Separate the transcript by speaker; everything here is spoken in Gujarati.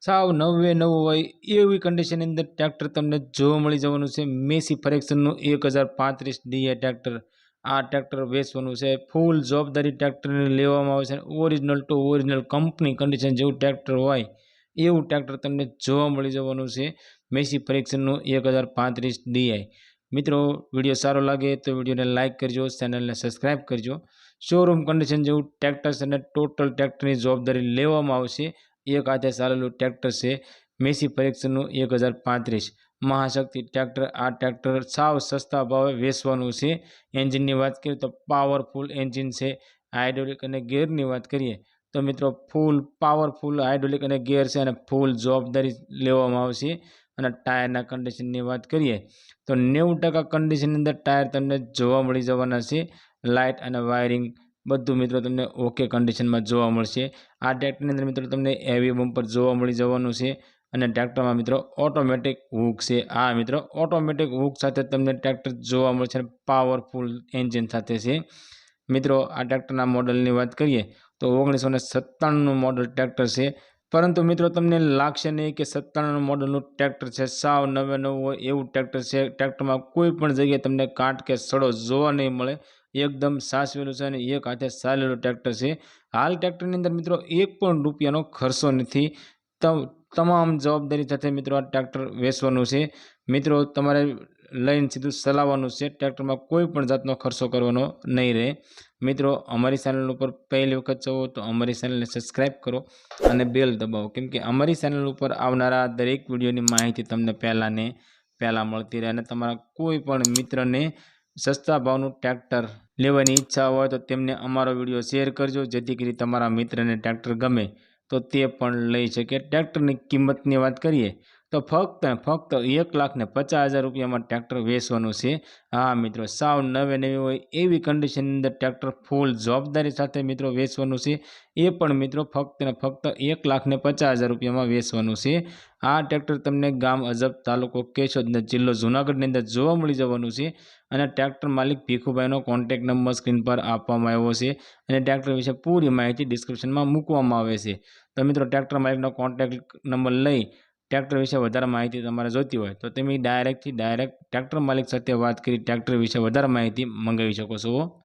Speaker 1: સાવ નવે નવું હોય એવી કન્ડિશનની અંદર ટ્રેક્ટર તમને જોવા મળી જવાનું છે. મેસી ફ્રેક્શનનું 1035 ડીએ ટ્રેક્ટર. આ ટ્રેક્ટર વેચવાનું છે. ફૂલ જવાબદારી ટ્રેક્ટરને લેવામાં આવે છે. Original to original company condition જેવું ટ્રેક્ટર હોય એવું ટ્રેક્ટર તમને જોવા મળી જવાનું છે. મેસી ફ્રેક્શનનું 1035 ડીઆઈ. મિત્રો, વિડીયો સારો લાગે તો વિડીયોને લાઇક કરજો, ચેનલને સબસ્ક્રાઈબ કરજો. શોરૂમ કન્ડિશન જેવું ટ્રેક્ટર છે અને ટોટલ ટ્રેક્ટરની જવાબદારી લેવામાં આવશે. એક હાથે ચાલેલું ટ્રેક્ટર છે. મેસી ફ્રેક્શનનું 1035 મહાશક્તિ ટ્રેક્ટર. આ ટ્રેક્ટર સાવ સસ્તા ભાવે વેચવાનું છે. એન્જિનની વાત કરીએ તો પાવરફુલ એન્જિન છે. હાઇડ્રોલિક અને ગિયરની વાત કરીએ તો મિત્રો ફૂલ પાવરફુલ હાઇડ્રોલિક અને ગિયર છે અને ફૂલ જવાબદારી લેવામાં આવશે. અને ટાયરના કન્ડિશનની વાત કરીએ તો 90% કન્ડિશનની અંદર ટાયર તમને જોવા મળી જવાના છે. લાઇટ અને વાયરિંગ બધું મિત્રો તમને ઓકે કન્ડિશનમાં જોવા મળશે. આ ટ્રેક્ટરની અંદર મિત્રો તમને હેવી બમ્પર જોવા મળી જવાનું છે અને ટ્રેક્ટરમાં મિત્રો ઓટોમેટિક હૂક છે. આ મિત્રો ઓટોમેટિક હૂક સાથે તમને ટ્રેક્ટર જોવા મળશે અને પાવરફુલ એન્જિન સાથે છે. મિત્રો, આ ટ્રેક્ટરના મોડલની વાત કરીએ તો 1997નું મોડલ ટ્રેક્ટર છે. પરંતુ મિત્રો તમને લાગશે નહીં કે 97 મોડલનું ટ્રેક્ટર છે. સાવ નવે નવું હોય એવું ટ્રેક્ટર છે. ટ્રેક્ટરમાં કોઈ પણ જગ્યાએ તમને કાંટ કે સડો જોવા નહીં મળે. એકદમ સાચવેલું છે અને એક હાથે ચાલેલું ટ્રેક્ટર છે. હાલ ટ્રેક્ટરની અંદર મિત્રો એક પણ રૂપિયાનો ખર્ચો નથી. તમામ જવાબદારી સાથે મિત્રો આ ટ્રેક્ટર વેચવાનું છે. મિત્રો, તમારે લઈને સીધું ચલાવવાનું છે. ટ્રેક્ટરમાં કોઈ પણ જાતનો ખર્ચો કરવાનો નહીં રહે. મિત્રો, અમારી ચેનલ ઉપર પહેલી વખત છો તો અમારી ચેનલને સબસ્ક્રાઈબ કરો અને બેલ દબાવો, કેમ કે અમારી ચેનલ ઉપર આવનારા દરેક વિડીયોની માહિતી તમને પહેલાં મળતી રહે. અને તમારા કોઈ પણ મિત્રને સસ્તા ભાવનું ટ્રેક્ટર લેવાની ઈચ્છા હોય તો તેમને અમારો વિડીયો શેર કરજો, જેથી કરી તમારા મિત્રને ટ્રેક્ટર ગમે તો તે પણ લઈ શકે. ટ્રેક્ટરની કિંમતની વાત કરીએ તો ફક્ત 1,50,000 રૂપિયામાં ટ્રેક્ટર વેચવાનું છે. હા મિત્રો, સાવ નવે નવી હોય એવી કન્ડિશનની અંદર ટ્રેક્ટર ફૂલ જવાબદારી સાથે મિત્રો વેચવાનું છે. એ પણ મિત્રો ફક્ત 1,50,000 રૂપિયામાં વેચવાનું છે. આ ટ્રેક્ટર તમને ગામ અજબ, તાલુકો કેશોદ અને જિલ્લો જૂનાગઢની અંદર જોવા મળી જવાનું છે. અને ટ્રેક્ટર માલિક ભીખુભાઈનો કોન્ટેક્ટ નંબર સ્ક્રીન પર આપવામાં આવ્યો છે અને ટ્રેક્ટર વિશે પૂરી માહિતી ડિસ્ક્રિપ્શનમાં મૂકવામાં આવે છે. તો મિત્રો, ટ્રેક્ટર માલિકનો કોન્ટેક્ટ નંબર લઈ ટ્રેક્ટર વિશે વધારે માહિતી તમારે જોઈતી હોય તો તમે ડાયરેક્ટ ટ્રેક્ટર માલિક સાથે વાત કરી ટ્રેક્ટર વિશે વધારે માહિતી મંગાવી શકો છો.